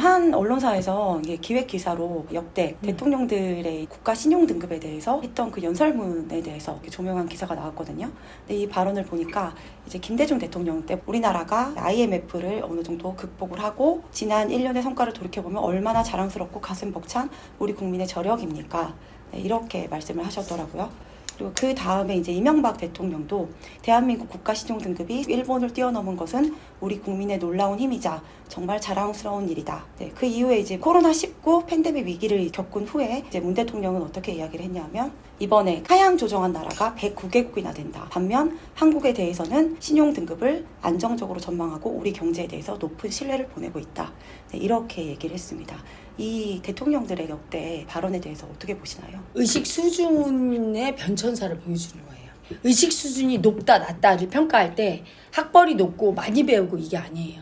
한 언론사에서 이게 기획 기사로 역대 대통령들의 국가 신용 등급에 대해서 했던 그 연설문에 대해서 조명한 기사가 나왔거든요. 근데 이 발언을 보니까 이제 김대중 대통령 때 우리나라가 IMF를 어느 정도 극복을 하고 지난 1년의 성과를 돌이켜보면 얼마나 자랑스럽고 가슴 벅찬 우리 국민의 저력입니까? 네, 이렇게 말씀을 하셨더라고요. 그리고 그 다음에 이제 이명박 대통령도 대한민국 국가신용등급이 일본을 뛰어넘은 것은 우리 국민의 놀라운 힘이자 정말 자랑스러운 일이다. 네, 그 이후에 이제 코로나19 팬데믹 위기를 겪은 후에 이제 문 대통령은 어떻게 이야기를 했냐면 이번에 하향 조정한 나라가 109개국이나 된다. 반면 한국에 대해서는 신용등급을 안정적으로 전망하고 우리 경제에 대해서 높은 신뢰를 보내고 있다. 네, 이렇게 얘기를 했습니다. 이 대통령들의 역대 발언에 대해서 어떻게 보시나요? 의식 수준의 변천사를 보여주는 거예요. 의식 수준이 높다 낮다를 평가할 때 학벌이 높고 많이 배우고 이게 아니에요.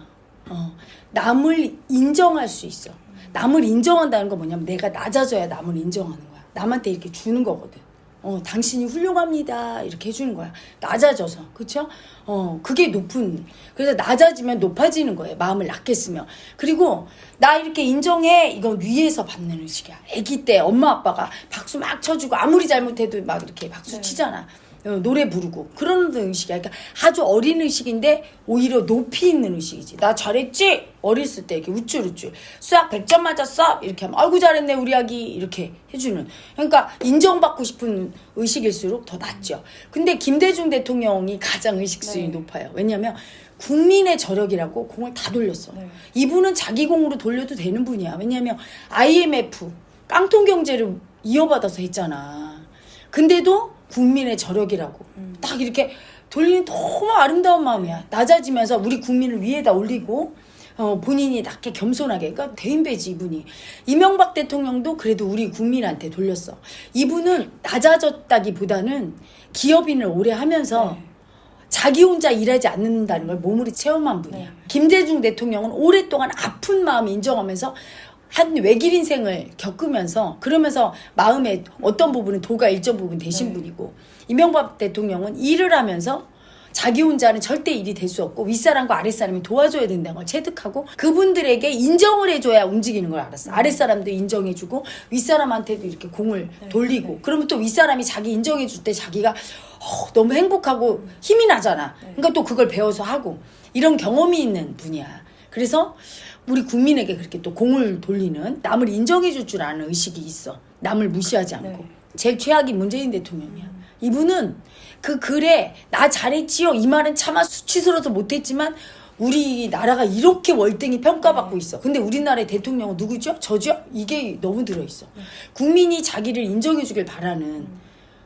남을 인정할 수 있어. 남을 인정한다는 건 뭐냐면 내가 낮아져야 남을 인정하는 거야. 남한테 이렇게 주는 거거든. 당신이 훌륭합니다 이렇게 해주는 거야. 낮아져서. 그쵸? 그게 높은, 그래서 낮아지면 높아지는 거예요. 마음을 낮게 쓰면. 그리고 나 이렇게 인정해, 이건 위에서 받는 의식이야. 아기 때 엄마 아빠가 박수 막 쳐주고 아무리 잘못해도 막 이렇게 박수 치잖아. 노래 부르고 그런 의식이야. 그러니까 아주 어린 의식인데 오히려 높이 있는 의식이지. 나 잘했지? 어렸을 때 이렇게 우쭐우쭐 수학 100점 맞았어? 이렇게 하면 아이고 잘했네 우리 아기 이렇게 해주는. 그러니까 인정받고 싶은 의식일수록 더 낫죠. 근데 김대중 대통령이 가장 의식 수준이 높아요. 왜냐면 국민의 저력이라고 공을 다 돌렸어. 이분은 자기 공으로 돌려도 되는 분이야. 왜냐면 IMF 깡통 경제를 이어받아서 했잖아. 근데도 국민의 저력이라고 딱 이렇게 돌리는 너무 아름다운 마음이야. 낮아지면서 우리 국민을 위에다 올리고 본인이 낮게 겸손하게. 그러니까 대인배지 이분이. 이명박 대통령도 그래도 우리 국민한테 돌렸어. 이분은 낮아졌다기보다는 기업인을 오래 하면서 자기 혼자 일하지 않는다는 걸 몸으로 체험한 분이야. 김대중 대통령은 오랫동안 아픈 마음 인정하면서 한 외길 인생을 겪으면서 그러면서 마음에 어떤 부분은 도가 일정 부분 되신 분이고, 이명박 대통령은 일을 하면서 자기 혼자는 절대 일이 될 수 없고 윗사람과 아랫사람이 도와줘야 된다는 걸 체득하고 그분들에게 인정을 해줘야 움직이는 걸 알았어. 아랫사람도 인정해주고 윗사람한테도 이렇게 공을 돌리고 그러면 또 윗사람이 자기 인정해줄 때 자기가 너무 행복하고 힘이 나잖아. 그러니까 또 그걸 배워서 하고 이런 경험이 있는 분이야. 그래서 우리 국민에게 그렇게 또 공을 돌리는, 남을 인정해줄 줄 아는 의식이 있어. 남을 무시하지 않고. 제일 최악이 문재인 대통령이야. 이분은 그 글에 나 잘했지요 이 말은 차마 수치스러워서 못했지만 우리나라가 이렇게 월등히 평가받고 있어. 근데 우리나라의 대통령은 누구죠? 저죠? 이게 너무 들어있어. 국민이 자기를 인정해주길 바라는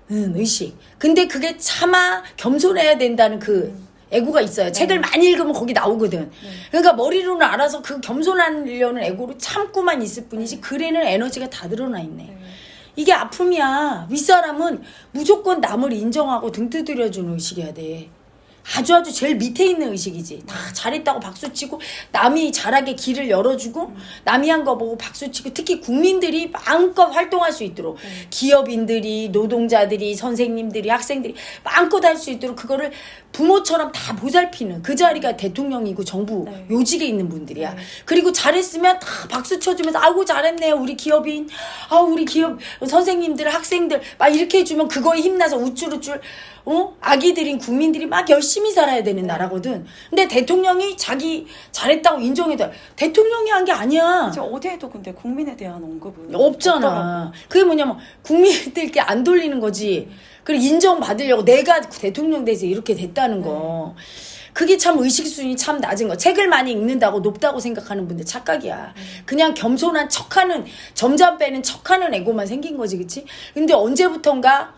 의식. 근데 그게 차마 겸손해야 된다는 그 애고가 있어요. 책을 많이 읽으면 거기 나오거든. 그러니까 머리로는 알아서 그 겸손하려는 애고로 참고만 있을 뿐이지 글에는 에너지가 다 드러나 있네. 이게 아픔이야. 윗사람은 무조건 남을 인정하고 등 두드려주는 의식이어야 돼. 아주 제일 밑에 있는 의식이지. 다 잘했다고 박수치고 남이 잘하게 길을 열어주고 남이 한 거 보고 박수치고 특히 국민들이 마음껏 활동할 수 있도록 기업인들이 노동자들이 선생님들이 학생들이 마음껏 할 수 있도록 그거를 부모처럼 다 보살피는 그 자리가 대통령이고 정부 요직에 있는 분들이야. 그리고 잘했으면 다 박수 쳐주면서 아이고 잘했네요 우리 기업인, 우리 기업 선생님들 학생들 막 이렇게 해주면 그거에 힘나서 우쭐우쭐 아기들인 국민들이 막 열심히 살아야 되는 나라거든. 근데 대통령이 자기 잘했다고 인정해도 대통령이 한 게 아니야. 어디에도 근데 국민에 대한 언급은 없잖아. 없더라고요. 그게 뭐냐면 국민들께 안 돌리는 거지. 그리고 인정받으려고 내가 대통령 돼서 이렇게 됐다는 거. 그게 참 의식 수준이 참 낮은 거. 책을 많이 읽는다고 높다고 생각하는 분들 착각이야. 그냥 겸손한 척하는, 점점 빼는 척하는 애고만 생긴 거지, 그치? 근데 언제부턴가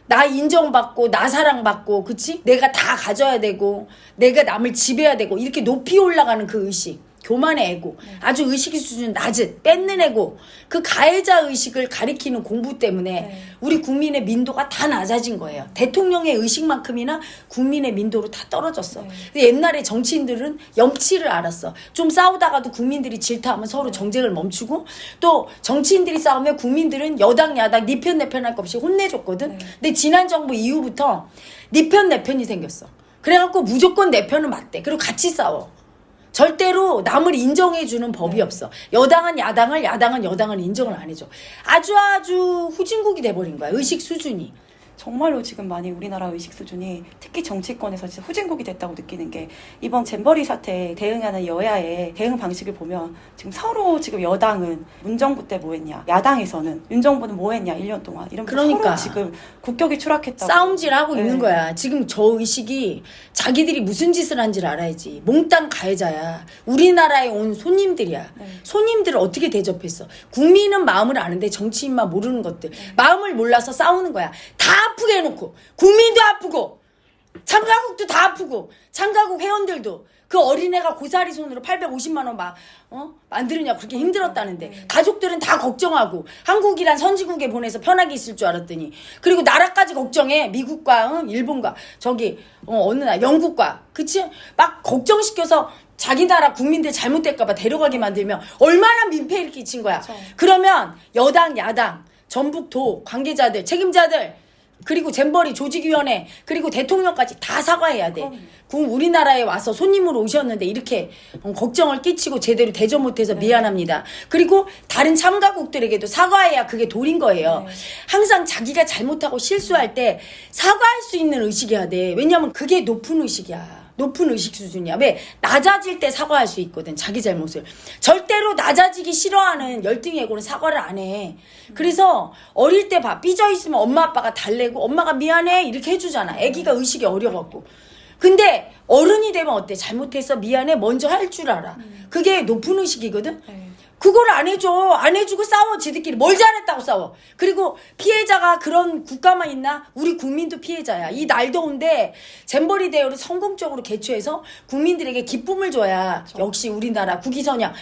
나 인정받고 나 사랑받고 그치? 내가 다 가져야 되고 내가 남을 지배해야 되고 이렇게 높이 올라가는 그 의식, 교만의 애고, 아주 의식 수준 낮은 뺏는 애고, 그 가해자 의식을 가리키는 공부 때문에 우리 국민의 민도가 다 낮아진 거예요. 대통령의 의식만큼이나 국민의 민도로 다 떨어졌어. 옛날에 정치인들은 염치를 알았어. 좀 싸우다가도 국민들이 질타하면 서로 정쟁을 멈추고, 또 정치인들이 싸우면 국민들은 여당 야당 네 편 내 편 할 것 없이 혼내줬거든. 근데 지난 정부 이후부터 네 편 내 편이 생겼어. 그래갖고 무조건 내 편은 맞대. 그리고 같이 싸워. 절대로 남을 인정해주는 법이 없어. 여당은 야당을, 야당은 여당을 인정을 안 해줘. 아주 후진국이 돼버린 거야. 의식 수준이. 정말로 지금 많이 우리나라 의식 수준이 특히 정치권에서 진짜 후진국이 됐다고 느끼는 게 이번 잼버리 사태에 대응하는 여야의 대응 방식을 보면 지금 서로 지금 여당은 문정부 때 뭐 했냐, 야당에서는 윤 정부는 뭐 했냐 1년 동안 이러면서 그러니까. 서로 지금 국격이 추락했다고 싸움질하고 있는 네. 거야. 지금 저 의식이 자기들이 무슨 짓을 한지를 알아야지. 몽땅 가해자야. 우리나라에 온 손님들이야. 네. 손님들을 어떻게 대접했어. 국민은 마음을 아는데 정치인만 모르는 것들. 마음을 몰라서 싸우는 거야. 다 아프게 해놓고 국민도 아프고 참가국도 다 아프고 참가국 회원들도 그 어린애가 고사리 손으로 850만 원 만들느냐 그렇게 힘들었다는데 가족들은 다 걱정하고 한국이란 선진국에 보내서 편하게 있을 줄 알았더니 그리고 나라까지 걱정해. 미국과 일본과 저기 어느 나라 영국과 그치? 막 걱정시켜서 자기 나라 국민들 잘못될까봐 데려가게 만들면 얼마나 민폐를 끼친 거야. 그렇죠. 그러면 여당 야당 전북도 관계자들 책임자들 그리고 잼버리 조직위원회 그리고 대통령까지 다 사과해야 돼. 우리나라에 와서 손님으로 오셨는데 이렇게 걱정을 끼치고 제대로 대접 못해서 미안합니다. 그리고 다른 참가국들에게도 사과해야 그게 도린 거예요. 항상 자기가 잘못하고 실수할 때 사과할 수 있는 의식이어야 돼. 왜냐면 그게 높은 의식이야. 높은 의식 수준이야. 왜? 낮아질 때 사과할 수 있거든. 자기 잘못을. 절대로 낮아지기 싫어하는 열등애고는 사과를 안 해. 그래서 어릴 때 봐. 삐져 있으면 엄마 아빠가 달래고 엄마가 미안해 이렇게 해주잖아. 애기가 의식이 어려갖고. 근데 어른이 되면 어때? 잘못해서 미안해 먼저 할 줄 알아. 그게 높은 의식이거든. 네. 그걸 안 해줘. 안 해주고 싸워. 지들끼리 뭘 잘했다고 싸워. 그리고 피해자가 그런 국가만 있나? 우리 국민도 피해자야. 이 날 더운데 잼버리 대회를 성공적으로 개최해서 국민들에게 기쁨을 줘야 역시 우리나라 국위선양.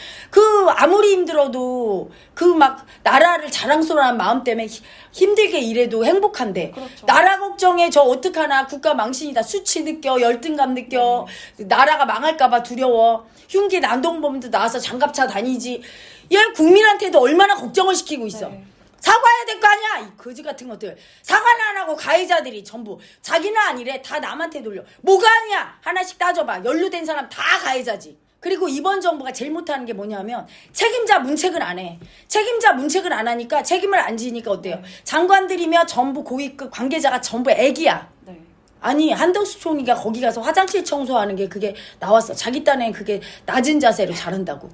아무리 힘들어도 막 나라를 자랑스러워하는 마음 때문에 힘들게 일해도 행복한데 그렇죠. 나라 걱정에 저 어떡하나 국가 망신이다. 수치 느껴. 열등감 느껴. 나라가 망할까봐 두려워. 흉기 난동범도 나와서 장갑차 다니지. 얘 국민한테도 얼마나 걱정을 시키고 있어. 네. 사과해야 될 거 아니야. 이 거지 같은 것들. 사과는 안 하고 가해자들이 전부 자기는 아니래. 다 남한테 돌려. 뭐가 아니야. 하나씩 따져봐. 연루된 사람 다 가해자지. 그리고 이번 정부가 제일 못하는 게 뭐냐면 책임자 문책을 안 해. 책임자 문책을 안 하니까 책임을 안 지니까 어때요? 장관들이며 전부 고위급 관계자가 전부 애기야. 네. 아니 한덕수 총리가 거기 가서 화장실 청소하는 게 그게 나왔어. 자기 딴엔 그게 낮은 자세로 잘한다고.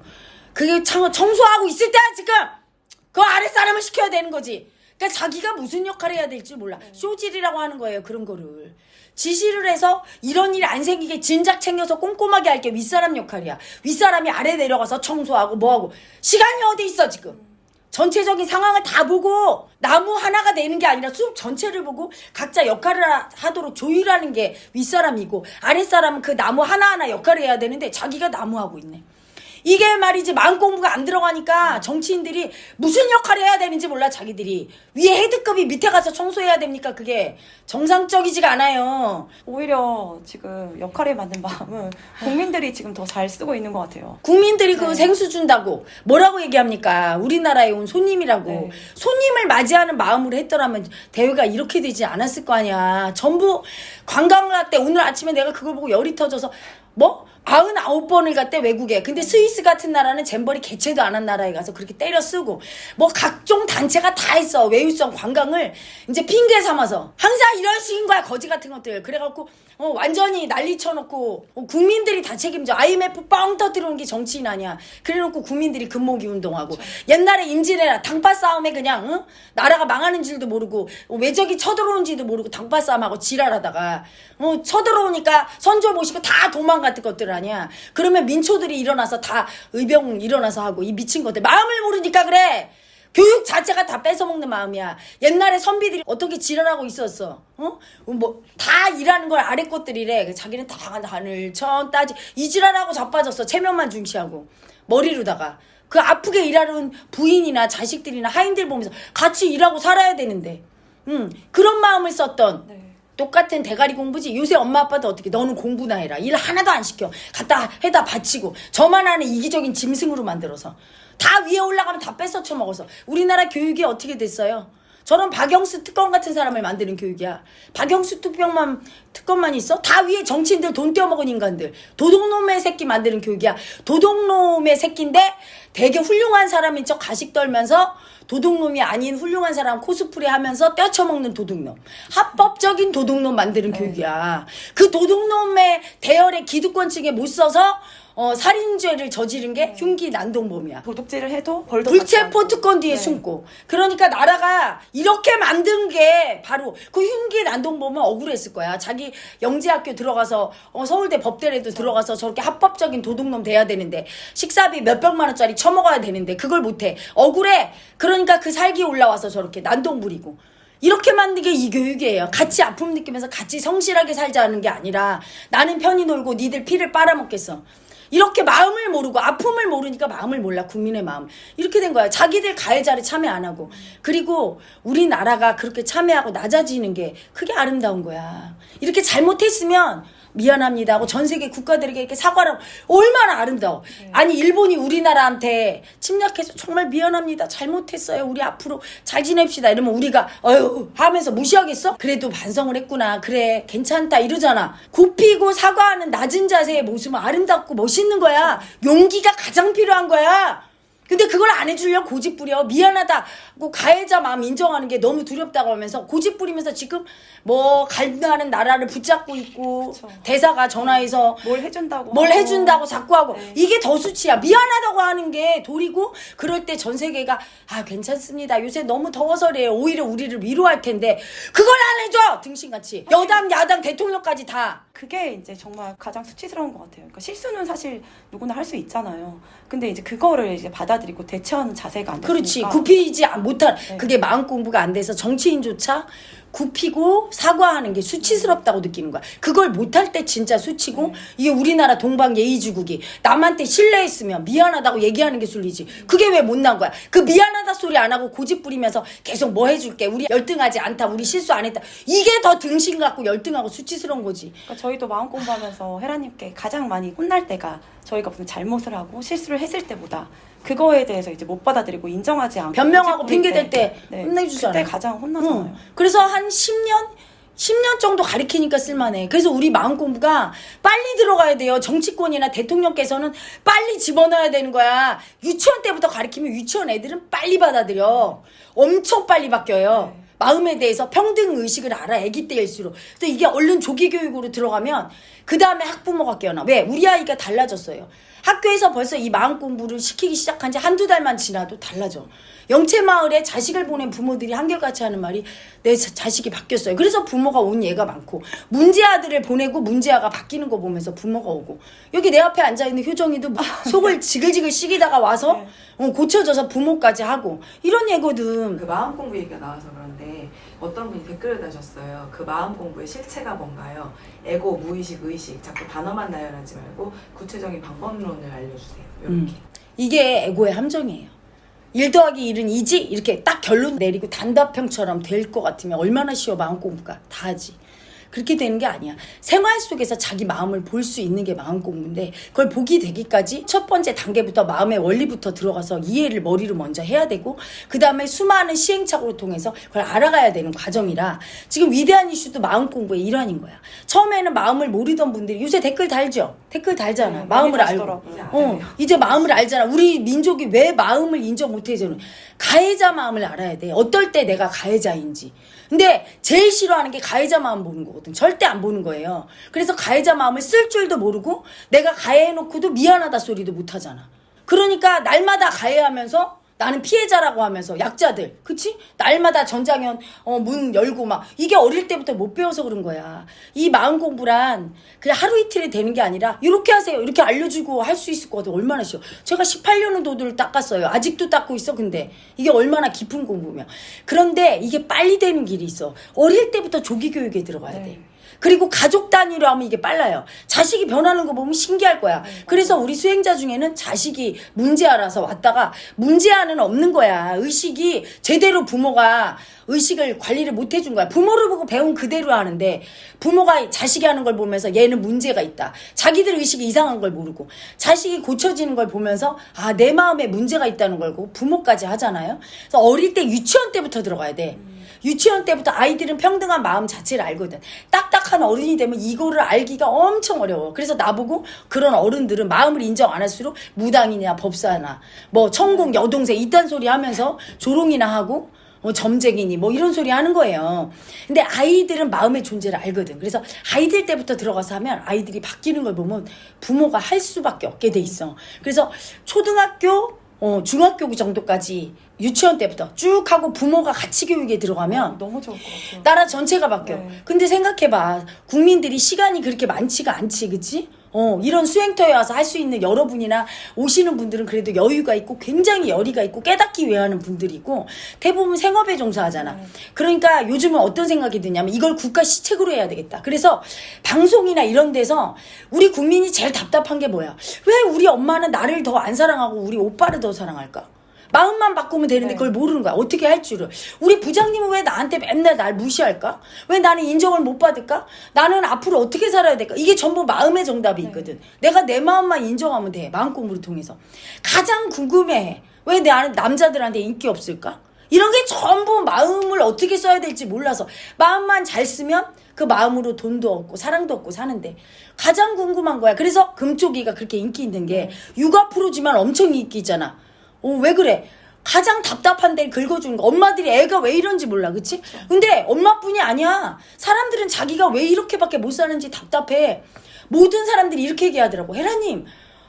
그게 청소하고 있을 때야 지금. 그 아랫사람을 시켜야 되는 거지. 그러니까 자기가 무슨 역할을 해야 될지 몰라. 쇼질이라고 하는 거예요. 그런 거를. 지시를 해서 이런 일이 안 생기게 진작 챙겨서 꼼꼼하게 할 게 윗사람 역할이야. 윗사람이 아래 내려가서 청소하고 뭐하고. 시간이 어디 있어 지금. 전체적인 상황을 다 보고 나무 하나가 되는 게 아니라 숲 전체를 보고 각자 역할을 하도록 조율하는 게 윗사람이고 아랫사람은 그 나무 하나하나 역할을 해야 되는데 자기가 나무하고 있네. 이게 말이지 마음 공부가 안 들어가니까 정치인들이 무슨 역할을 해야 되는지 몰라. 자기들이 위에 헤드급이 밑에 가서 청소해야 됩니까? 그게 정상적이지가 않아요. 오히려 지금 역할에 맞는 마음은 국민들이 지금 더 잘 쓰고 있는 것 같아요. 국민들이 그 네. 생수 준다고 뭐라고 얘기합니까? 우리나라에 온 손님이라고. 네. 손님을 맞이하는 마음으로 했더라면 대회가 이렇게 되지 않았을 거 아니야. 전부 관광을 갔대. 오늘 아침에 내가 그걸 보고 열이 터져서 99번을 갔대 외국에. 근데 스위스 같은 나라는 잼버리 개최도 안 한 나라에 가서 그렇게 때려 쓰고 각종 단체가 다 했어. 외유성 관광을 이제 핑계 삼아서 항상 이런 식인 거야. 거지 같은 것들. 그래갖고 완전히 난리 쳐놓고 국민들이 다 책임져. IMF 뻥 터뜨리는 게 정치인 아니야. 그래놓고 국민들이 금모기 운동하고 옛날에 임진왜란 당파 싸움에 그냥 나라가 망하는 줄도 모르고 외적이 쳐들어오는지도 모르고 당파 싸움하고 지랄하다가 쳐들어오니까 선조 모시고 다 도망갔던 것들 아니야. 그러면 민초들이 일어나서 다 의병 일어나서 하고 이 미친 것들 마음을 모르니까 그래. 교육 자체가 다 뺏어먹는 마음이야. 옛날에 선비들이 어떻게 지랄하고 있었어? 다 일하는 걸 아래 것들이래. 자기는 다 하늘 천 따지 이 지랄하고 자빠졌어. 체면만 중시하고 머리로다가 그 아프게 일하는 부인이나 자식들이나 하인들 보면서 같이 일하고 살아야 되는데 그런 마음을 썼던 네. 똑같은 대가리 공부지. 요새 엄마 아빠도 어떻게 너는 공부나 해라. 일 하나도 안 시켜. 갖다 해다 바치고 저만 하는 이기적인 짐승으로 만들어서 다 위에 올라가면 다 뺏어 쳐먹어서 우리나라 교육이 어떻게 됐어요? 저런 박영수 특검 같은 사람을 만드는 교육이야. 박영수 특검만 있어? 다 위에 정치인들 돈 떼어먹은 인간들. 도둑놈의 새끼 만드는 교육이야. 도둑놈의 새끼인데 되게 훌륭한 사람인 척 가식 떨면서 도둑놈이 아닌 훌륭한 사람 코스프레 하면서 떼쳐먹는 도둑놈. 합법적인 도둑놈 만드는 교육이야. 그 도둑놈의 대열의 기득권층에 못 써서 살인죄를 저지른 게 흉기 난동범이야. 도둑질을 해도 벌도 불체포 특권 뒤에 숨고. 그러니까 나라가 이렇게 만든 게 바로 그 흉기 난동범은 억울했을 거야. 자기 영재학교 들어가서 서울대 법대라도 들어가서 저렇게 합법적인 도둑놈 돼야 되는데 식사비 몇백만 원짜리 처먹어야 되는데 그걸 못해. 억울해. 그러니까 그 살기 올라와서 저렇게 난동 부리고. 이렇게 만든 게 이 교육이에요. 같이 아픔 느끼면서 같이 성실하게 살자는 게 아니라 나는 편히 놀고 니들 피를 빨아먹겠어. 이렇게 마음을 모르고 아픔을 모르니까 마음을 몰라. 국민의 마음. 이렇게 된 거야. 자기들 가해자를 참여 안 하고. 그리고 우리나라가 그렇게 참여하고 낮아지는 게 그게 아름다운 거야. 이렇게 잘못했으면 미안합니다 하고 전 세계 국가들에게 이렇게 사과를 하고 얼마나 아름다워. 아니 일본이 우리나라한테 침략해서 정말 미안합니다. 잘못했어요. 우리 앞으로 잘 지냅시다. 이러면 우리가 어휴 하면서 무시하겠어? 그래도 반성을 했구나. 그래 괜찮다 이러잖아. 굽히고 사과하는 낮은 자세의 모습은 아름답고 멋있는 거야. 용기가 가장 필요한 거야. 근데 그걸 안 해주려고 고집 부려. 미안하다고 가해자 마음 인정하는 게 너무 두렵다고 하면서 고집 부리면서 지금 뭐 갈등하는 나라를 붙잡고 있고 그쵸. 대사가 전화해서 뭘 해준다고 뭘 하고. 해준다고 자꾸 하고 네. 이게 더 수치야. 미안하다고 하는 게 도리고 그럴 때 전 세계가 아 괜찮습니다. 요새 너무 더워서래요. 오히려 우리를 위로할 텐데 그걸 안 해줘. 등신같이. 여당 야당 대통령까지 다. 그게 이제 정말 가장 수치스러운 것 같아요. 그러니까 실수는 사실 누구나 할 수 있잖아요. 근데 이제 그거를 이제 받아들이고 대처하는 자세가 안 됐으니까. 그렇지. 굽히지 못한 네. 그게 마음 공부가 안 돼서 정치인조차 굽히고 사과하는 게 수치스럽다고 느끼는 거야. 그걸 못할 때 진짜 수치고 이게 우리나라 동방 예의주국이 남한테 신뢰했으면 미안하다고 얘기하는 게 순리지. 그게 왜 못난 거야. 그 미안하다 소리 안 하고 고집 부리면서 계속 뭐 해줄게. 우리 열등하지 않다. 우리 실수 안 했다. 이게 더 등신 같고 열등하고 수치스러운 거지. 그러니까 저희도 마음 공부하면서 헤라님께 가장 많이 혼날 때가 저희가 무슨 잘못을 하고 실수를 했을 때보다 그거에 대해서 이제 못 받아들이고 인정하지 않고 변명하고 고집 부릴 핑계 댈 때 네, 혼내주잖아. 그때 가장 혼나잖아요. 그래서 한 10년 정도 가리키니까 쓸만해. 그래서 우리 마음 공부가 빨리 들어가야 돼요. 정치권이나 대통령께서는 빨리 집어넣어야 되는 거야. 유치원 때부터 가리키면 유치원 애들은 빨리 받아들여. 엄청 빨리 바뀌어요. 네. 마음에 대해서 평등 의식을 알아. 아기 때일수록. 그래서 이게 얼른 조기 교육으로 들어가면 그 다음에 학부모가 깨어나. 왜? 우리 아이가 달라졌어요. 학교에서 벌써 이 마음 공부를 시키기 시작한 지 한두 달만 지나도 달라져. 영채마을에 자식을 보낸 부모들이 한결같이 하는 말이 내 자식이 바뀌었어요. 그래서 부모가 온 예가 많고 문제아들을 보내고 문제아가 바뀌는 거 보면서 부모가 오고 여기 내 앞에 앉아있는 효정이도 속을 지글지글 씩이다가 와서 고쳐져서 부모까지 하고 이런 예거든. 그 마음 공부 얘기가 나와서 그런데 어떤 분이 댓글을 다셨어요. 그 마음 공부의 실체가 뭔가요? 에고, 무의식, 의식 자꾸 단어만 나열하지 말고 구체적인 방법론을 알려주세요. 이렇게. 이게 에고의 함정이에요. 1 더하기 1은 2지? 이렇게 딱 결론 내리고 단답형처럼 될 것 같으면 얼마나 쉬워 마음 공부가. 다 하지. 그렇게 되는 게 아니야. 생활 속에서 자기 마음을 볼 수 있는 게 마음 공부인데 그걸 보기 되기까지 첫 번째 단계부터 마음의 원리부터 들어가서 이해를 머리로 먼저 해야 되고 그 다음에 수많은 시행착오를 통해서 그걸 알아가야 되는 과정이라 지금 위대한 이슈도 마음 공부의 일환인 거야. 처음에는 마음을 모르던 분들이 요새 댓글 달죠? 댓글 달잖아. 네, 마음을 많이 알고. 다시더라고요. 이제 마음을 알잖아. 우리 민족이 왜 마음을 인정 못해서는 가해자 마음을 알아야 돼. 어떨 때 내가 가해자인지. 근데 제일 싫어하는 게 가해자 마음 보는 거거든. 절대 안 보는 거예요. 그래서 가해자 마음을 쓸 줄도 모르고 내가 가해해놓고도 미안하다 소리도 못하잖아. 그러니까 날마다 가해하면서 나는 피해자라고 하면서 약자들 그치? 날마다 전장현 문 열고 막 이게 어릴 때부터 못 배워서 그런 거야. 이 마음 공부란 그냥 하루 이틀에 되는 게 아니라 이렇게 하세요 이렇게 알려주고 할 수 있을 것 같아. 얼마나 쉬워. 제가 18년은 도들을 닦았어요. 아직도 닦고 있어. 근데 이게 얼마나 깊은 공부면. 그런데 이게 빨리 되는 길이 있어. 어릴 때부터 조기 교육에 들어가야 돼. 네. 그리고 가족 단위로 하면 이게 빨라요. 자식이 변하는 거 보면 신기할 거야. 그래서 우리 수행자 중에는 자식이 문제아라서 왔다가 문제아는 없는 거야. 의식이 제대로 부모가 의식을 관리를 못 해준 거야. 부모를 보고 배운 그대로 하는데 부모가 자식이 하는 걸 보면서 얘는 문제가 있다. 자기들 의식이 이상한 걸 모르고 자식이 고쳐지는 걸 보면서 아, 내 마음에 문제가 있다는 걸 보고 부모까지 하잖아요. 그래서 어릴 때 유치원 때부터 들어가야 돼. 유치원 때부터 아이들은 평등한 마음 자체를 알거든. 딱딱한 어른이 되면 이거를 알기가 엄청 어려워. 그래서 나보고 그런 어른들은 마음을 인정 안 할수록 무당이냐 법사나 뭐 천공 여동생 이딴 소리 하면서 조롱이나 하고 점쟁이니 뭐 이런 소리 하는 거예요. 근데 아이들은 마음의 존재를 알거든. 그래서 아이들 때부터 들어가서 하면 아이들이 바뀌는 걸 보면 부모가 할 수밖에 없게 돼 있어. 그래서 초등학교 중학교 정도까지 유치원 때부터 쭉 하고 부모가 가치 교육에 들어가면 너무 좋을 것 같아요. 나라 전체가 바뀌어. 네. 근데 생각해봐. 국민들이 시간이 그렇게 많지가 않지, 그치? 이런 수행터에 와서 할 수 있는 여러분이나 오시는 분들은 그래도 여유가 있고 굉장히 열의가 있고 깨닫기 위해 하는 분들이고 대부분 생업에 종사하잖아. 그러니까 요즘은 어떤 생각이 드냐면 이걸 국가 시책으로 해야 되겠다. 그래서 방송이나 이런 데서 우리 국민이 제일 답답한 게 뭐야? 왜 우리 엄마는 나를 더 안 사랑하고 우리 오빠를 더 사랑할까? 마음만 바꾸면 되는데 그걸 모르는 거야. 어떻게 할 줄을. 우리 부장님은 왜 나한테 맨날 날 무시할까? 왜 나는 인정을 못 받을까? 나는 앞으로 어떻게 살아야 될까? 이게 전부 마음의 정답이 있거든. 내가 내 마음만 인정하면 돼. 마음 공부를 통해서. 가장 궁금해. 왜 나는 남자들한테 인기 없을까? 이런 게 전부 마음을 어떻게 써야 될지 몰라서 마음만 잘 쓰면 그 마음으로 돈도 얻고 사랑도 얻고 사는데 가장 궁금한 거야. 그래서 금쪽이가 그렇게 인기 있는 게 육아 프로지만 엄청 인기 있잖아. 왜 그래? 가장 답답한 데를 긁어주는 거. 엄마들이 애가 왜 이런지 몰라, 그치? 근데 엄마뿐이 아니야. 사람들은 자기가 왜 이렇게밖에 못 사는지 답답해. 모든 사람들이 이렇게 얘기하더라고. 헤라님,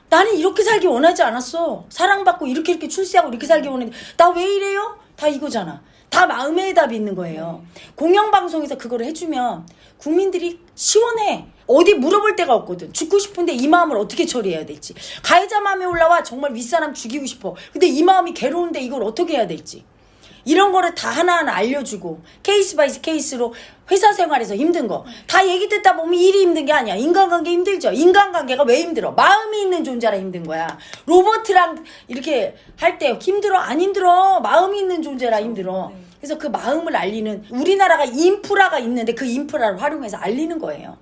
나는 이렇게 살기 원하지 않았어. 사랑받고 이렇게 출세하고 이렇게 살기 원했는데 나 왜 이래요? 다 이거잖아. 다 마음의 답이 있는 거예요. 공영방송에서 그걸 해주면 국민들이 시원해. 어디 물어볼 데가 없거든. 죽고 싶은데 이 마음을 어떻게 처리해야 될지. 가해자 마음이 올라와 정말 윗사람 죽이고 싶어. 근데 이 마음이 괴로운데 이걸 어떻게 해야 될지. 이런 거를 다 하나하나 알려주고 케이스 바이 케이스로 회사 생활에서 힘든 거 다 얘기 듣다 보면 일이 힘든 게 아니야. 인간관계 힘들죠. 인간관계가 왜 힘들어? 마음이 있는 존재라 힘든 거야. 로버트랑 이렇게 할 때 힘들어? 안 힘들어. 마음이 있는 존재라 힘들어. 그래서 그 마음을 알리는 우리나라가 인프라가 있는데 그 인프라를 활용해서 알리는 거예요.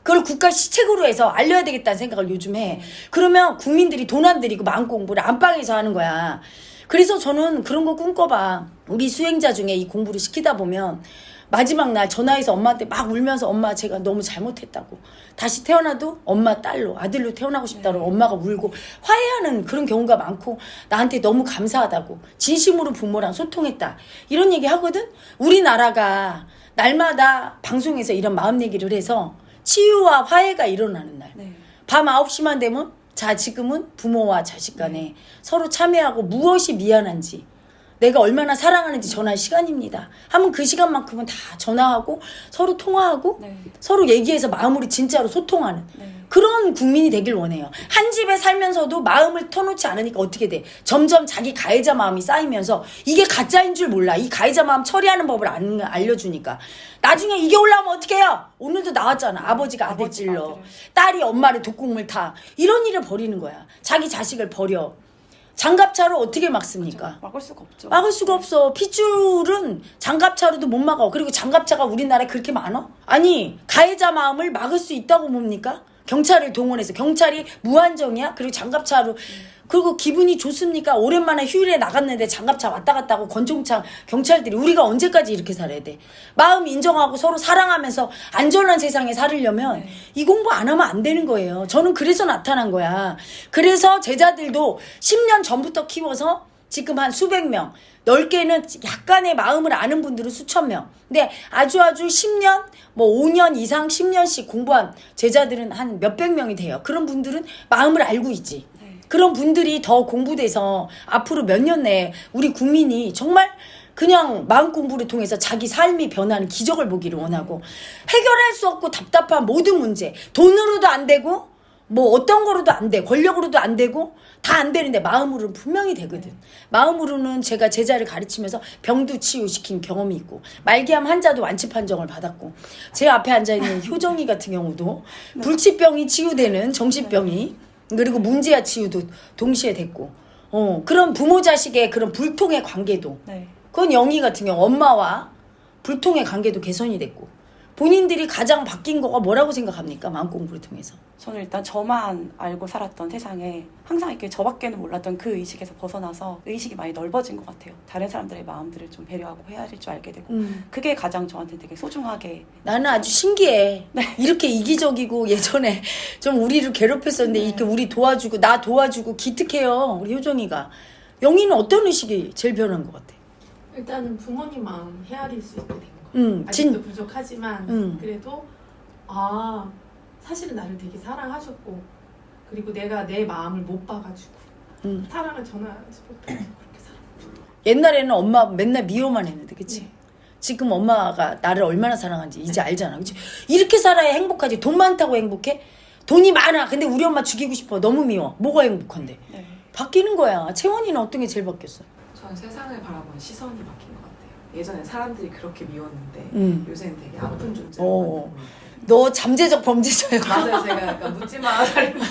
그걸 국가 시책으로 해서 알려야 되겠다는 생각을 요즘 해. 그러면 국민들이 돈 안 들이고 마음 공부를 안방에서 하는 거야. 그래서 저는 그런 거 꿈꿔봐. 우리 수행자 중에 이 공부를 시키다 보면 마지막 날 전화해서 엄마한테 막 울면서 엄마 제가 너무 잘못했다고. 다시 태어나도 엄마 딸로 아들로 태어나고 싶다고 엄마가 울고 화해하는 그런 경우가 많고 나한테 너무 감사하다고. 진심으로 부모랑 소통했다. 이런 얘기 하거든. 우리나라가 날마다 방송에서 이런 마음 얘기를 해서 치유와 화해가 일어나는 날. 밤 9시만 되면 자 지금은 부모와 자식 간에 서로 참여하고 무엇이 미안한지 내가 얼마나 사랑하는지 전할 시간입니다. 하면 그 시간만큼은 다 전화하고 서로 통화하고 서로 얘기해서 마음으로 진짜로 소통하는 그런 국민이 되길 원해요. 한 집에 살면서도 마음을 터놓지 않으니까 어떻게 돼? 점점 자기 가해자 마음이 쌓이면서 이게 가짜인 줄 몰라. 이 가해자 마음 처리하는 법을 안 알려주니까 나중에 이게 올라오면 어떻게 해요? 오늘도 나왔잖아. 아버지가 아들 찔러. 딸이 엄마를 독국물 타. 이런 일을 벌이는 거야. 자기 자식을 버려. 장갑차로 어떻게 막습니까? 막을 수가 없죠. 막을 수가 없어. 핏줄은 장갑차로도 못 막아. 그리고 장갑차가 우리나라에 그렇게 많아? 아니 가해자 마음을 막을 수 있다고 봅니까? 경찰을 동원해서 경찰이 무한정이야? 그리고 장갑차로 그리고 기분이 좋습니까? 오랜만에 휴일에 나갔는데 장갑차 왔다 갔다 하고 권총창 경찰들이 우리가 언제까지 이렇게 살아야 돼? 마음 인정하고 서로 사랑하면서 안전한 세상에 살으려면 이 공부 안 하면 안 되는 거예요. 저는 그래서 나타난 거야. 그래서 제자들도 10년 전부터 키워서 지금 한 수백 명, 넓게는 약간의 마음을 아는 분들은 수천 명. 근데 아주 10년, 뭐 5년 이상 10년씩 공부한 제자들은 한 몇백 명이 돼요. 그런 분들은 마음을 알고 있지. 그런 분들이 더 공부돼서 앞으로 몇 년 내에 우리 국민이 정말 그냥 마음 공부를 통해서 자기 삶이 변하는 기적을 보기를 원하고 해결할 수 없고 답답한 모든 문제 돈으로도 안 되고 뭐 어떤 거로도 안 돼. 권력으로도 안 되고 다 안 되는데 마음으로는 분명히 되거든. 마음으로는 제가 제자를 가르치면서 병도 치유시킨 경험이 있고 말기암 환자도 완치 판정을 받았고 제 앞에 앉아있는 효정이 같은 경우도 불치병이 치유되는 정신병이 그리고 문제아 치유도 동시에 됐고 그런 부모 자식의 그런 불통의 관계도 그건 영희 같은 경우 엄마와 불통의 관계도 개선이 됐고 본인들이 가장 바뀐 거가 뭐라고 생각합니까? 마음 공부를 통해서. 저는 일단 저만 알고 살았던 세상에 항상 이렇게 저밖에는 몰랐던 그 의식에서 벗어나서 의식이 많이 넓어진 것 같아요. 다른 사람들의 마음들을 좀 배려하고 헤아릴 줄 알게 되고 그게 가장 저한테 되게 소중하게. 나는 아주 신기해. 이렇게 이기적이고 예전에 좀 우리를 괴롭혔었는데 이렇게 우리 도와주고 나 도와주고 기특해요. 우리 효정이가. 영희는 어떤 의식이 제일 변한 것 같아? 일단은 부모님 마음 헤아릴 수 있게 된 거. 아직도 부족하지만 그래도 사실은 나를 되게 사랑하셨고 그리고 내가 내 마음을 못 봐가지고 사랑을 전하지 못해서 그렇게 살았죠. 옛날에는 엄마 맨날 미워만 했는데 그치? 네. 지금 엄마가 나를 얼마나 사랑하는지 이제 알잖아. 그치? 이렇게 살아야 행복하지. 돈 많다고 행복해? 돈이 많아. 근데 우리 엄마 죽이고 싶어. 너무 미워. 뭐가 행복한데? 네. 바뀌는 거야. 채원이는 어떤 게 제일 바뀌었어? 저는 세상을 바라보는 시선이 바뀐 것 같아요. 예전엔 사람들이 그렇게 미웠는데 요새는 되게 아픈 존재로 만들고 너 잠재적 범죄자야. 맞아요. 제가 약간 묻지마 살인고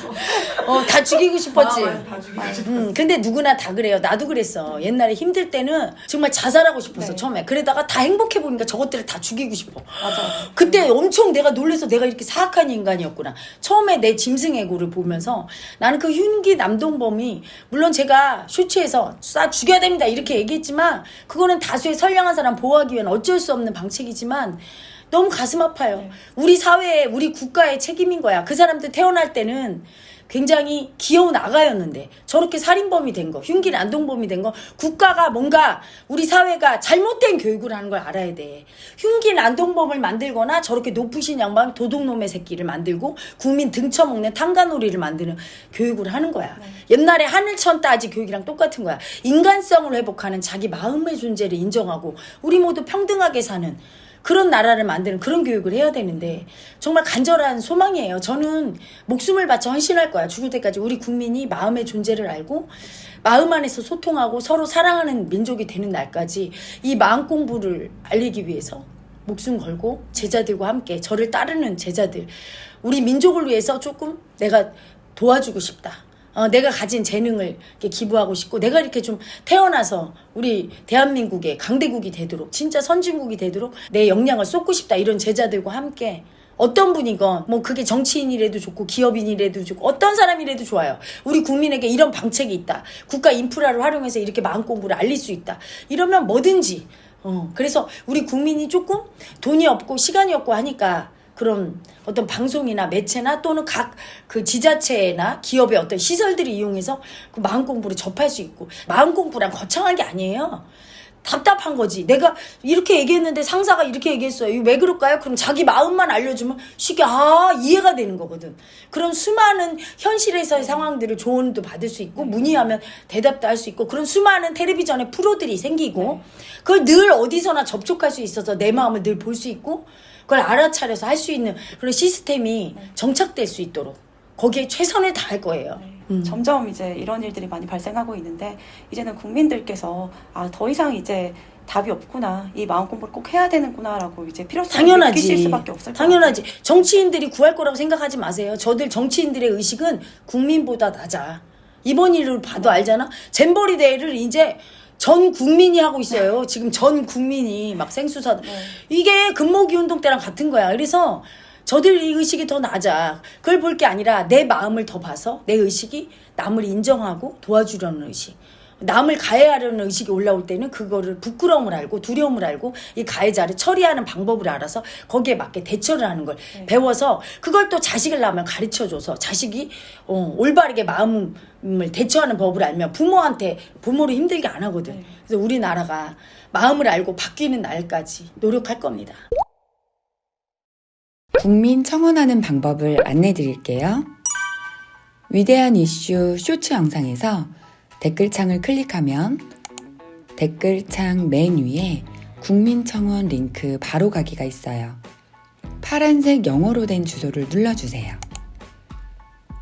다 죽이고 싶었지. 다 죽이고 싶었어요. 근데 누구나 다 그래요. 나도 그랬어. 옛날에 힘들 때는 정말 자살하고 싶었어. 네. 처음에. 그러다가 다 행복해 보니까 저것들을 다 죽이고 싶어. 맞아요. 그때 엄청 내가 놀래서 내가 이렇게 사악한 인간이었구나. 처음에 내 짐승애고를 보면서 나는 그 흉기 남동범이 물론 제가 쇼츠에서 쏴 죽여야 됩니다 이렇게 얘기했지만 그거는 다수의 선량한 사람 보호하기 위한 어쩔 수 없는 방책이지만 너무 가슴 아파요. 네. 우리 사회에 우리 국가의 책임인 거야. 그 사람들 태어날 때는 굉장히 귀여운 아가였는데 저렇게 살인범이 된 거, 흉기 난동범이 된 거 국가가 뭔가 우리 사회가 잘못된 교육을 하는 걸 알아야 돼. 흉기 난동범을 만들거나 저렇게 높으신 양반 도둑놈의 새끼를 만들고 국민 등쳐먹는 탕가놀이를 만드는 교육을 하는 거야. 네. 옛날에 하늘천 따지 교육이랑 똑같은 거야. 인간성을 회복하는 자기 마음의 존재를 인정하고 우리 모두 평등하게 사는 그런 나라를 만드는 그런 교육을 해야 되는데 정말 간절한 소망이에요. 저는 목숨을 바쳐 헌신할 거야. 죽을 때까지 우리 국민이 마음의 존재를 알고 마음 안에서 소통하고 서로 사랑하는 민족이 되는 날까지 이 마음 공부를 알리기 위해서 목숨 걸고 제자들과 함께 저를 따르는 제자들 우리 민족을 위해서 조금 내가 도와주고 싶다. 내가 가진 재능을 이렇게 기부하고 싶고 내가 이렇게 좀 태어나서 우리 대한민국의 강대국이 되도록 진짜 선진국이 되도록 내 역량을 쏟고 싶다 이런 제자들과 함께 어떤 분이건 뭐 그게 정치인이라도 좋고 기업인이라도 좋고 어떤 사람이라도 좋아요. 우리 국민에게 이런 방책이 있다. 국가 인프라를 활용해서 이렇게 마음 공부를 알릴 수 있다. 이러면 뭐든지 그래서 우리 국민이 조금 돈이 없고 시간이 없고 하니까 그런 어떤 방송이나 매체나 또는 각 그 지자체나 기업의 어떤 시설들을 이용해서 그 마음 공부를 접할 수 있고 마음 공부란 거창한 게 아니에요. 답답한 거지. 내가 이렇게 얘기했는데 상사가 이렇게 얘기했어요. 이거 왜 그럴까요? 그럼 자기 마음만 알려주면 쉽게 이해가 되는 거거든. 그런 수많은 현실에서의 상황들을 조언도 받을 수 있고 문의하면 대답도 할 수 있고 그런 수많은 텔레비전의 프로들이 생기고 그걸 늘 어디서나 접촉할 수 있어서 내 마음을 늘 볼 수 있고 그걸 알아차려서 할 수 있는 그런 시스템이 정착될 수 있도록 거기에 최선을 다할 거예요. 점점 이제 이런 일들이 많이 발생하고 있는데 이제는 국민들께서 더 이상 이제 답이 없구나. 이 마음 공부를 꼭 해야 되는구나라고 이제 필요성을 느끼실 수밖에 없을 것 당연하지. 정치인들이 구할 거라고 생각하지 마세요. 저들 정치인들의 의식은 국민보다 낮아. 이번 일을 봐도 알잖아. 잼버리 대회를 이제 전 국민이 하고 있어요. 지금 전 국민이 막 생수사. 이게 금모기 운동 때랑 같은 거야. 그래서 저들 이 의식이 더 낮아. 그걸 볼 게 아니라 내 마음을 더 봐서 내 의식이 남을 인정하고 도와주려는 의식. 남을 가해하려는 의식이 올라올 때는 그거를 부끄러움을 알고 두려움을 알고 이 가해자를 처리하는 방법을 알아서 거기에 맞게 대처를 하는 걸 배워서 그걸 또 자식을 낳으면 가르쳐줘서 자식이 올바르게 마음을 대처하는 법을 알면 부모를 힘들게 안 하거든. 그래서 우리나라가 마음을 알고 바뀌는 날까지 노력할 겁니다. 국민 청원하는 방법을 안내 드릴게요. 위대한 이슈 쇼츠 영상에서 댓글창을 클릭하면 댓글창 맨 위에 국민청원 링크 바로 가기가 있어요. 파란색 영어로 된 주소를 눌러주세요.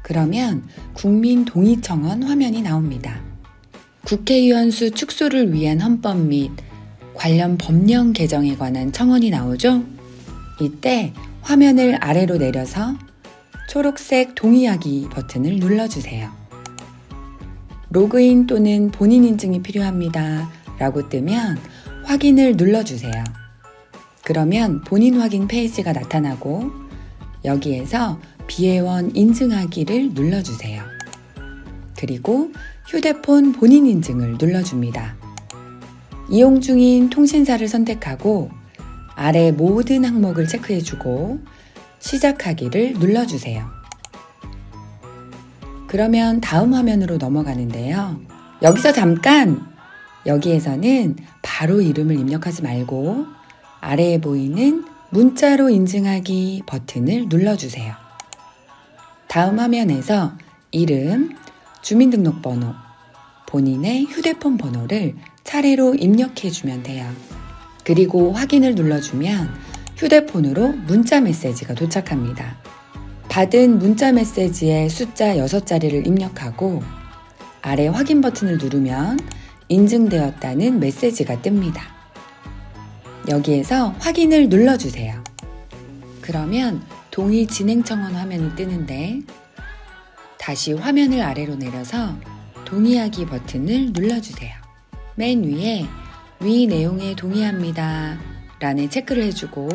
그러면 국민동의청원 화면이 나옵니다. 국회의원 수 축소를 위한 헌법 및 관련 법령 개정에 관한 청원이 나오죠? 이때 화면을 아래로 내려서 초록색 동의하기 버튼을 눌러주세요. 로그인 또는 본인 인증이 필요합니다 라고 뜨면 확인을 눌러주세요. 그러면 본인 확인 페이지가 나타나고 여기에서 비회원 인증하기를 눌러주세요. 그리고 휴대폰 본인 인증을 눌러줍니다. 이용 중인 통신사를 선택하고 아래 모든 항목을 체크해주고 시작하기를 눌러주세요. 그러면 다음 화면으로 넘어가는데요. 여기서 잠깐! 여기에서는 바로 이름을 입력하지 말고 아래에 보이는 문자로 인증하기 버튼을 눌러주세요. 다음 화면에서 이름, 주민등록번호, 본인의 휴대폰 번호를 차례로 입력해주면 돼요. 그리고 확인을 눌러주면 휴대폰으로 문자 메시지가 도착합니다. 받은 문자 메시지의 숫자 6자리를 입력하고 아래 확인 버튼을 누르면 인증되었다는 메시지가 뜹니다. 여기에서 확인을 눌러주세요. 그러면 동의 진행 청원 화면이 뜨는데 다시 화면을 아래로 내려서 동의하기 버튼을 눌러주세요. 맨 위에 위 내용에 동의합니다 란에 체크를 해주고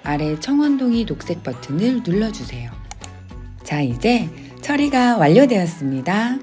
아래 청원 동의 녹색 버튼을 눌러주세요. 자, 이제 처리가 완료되었습니다.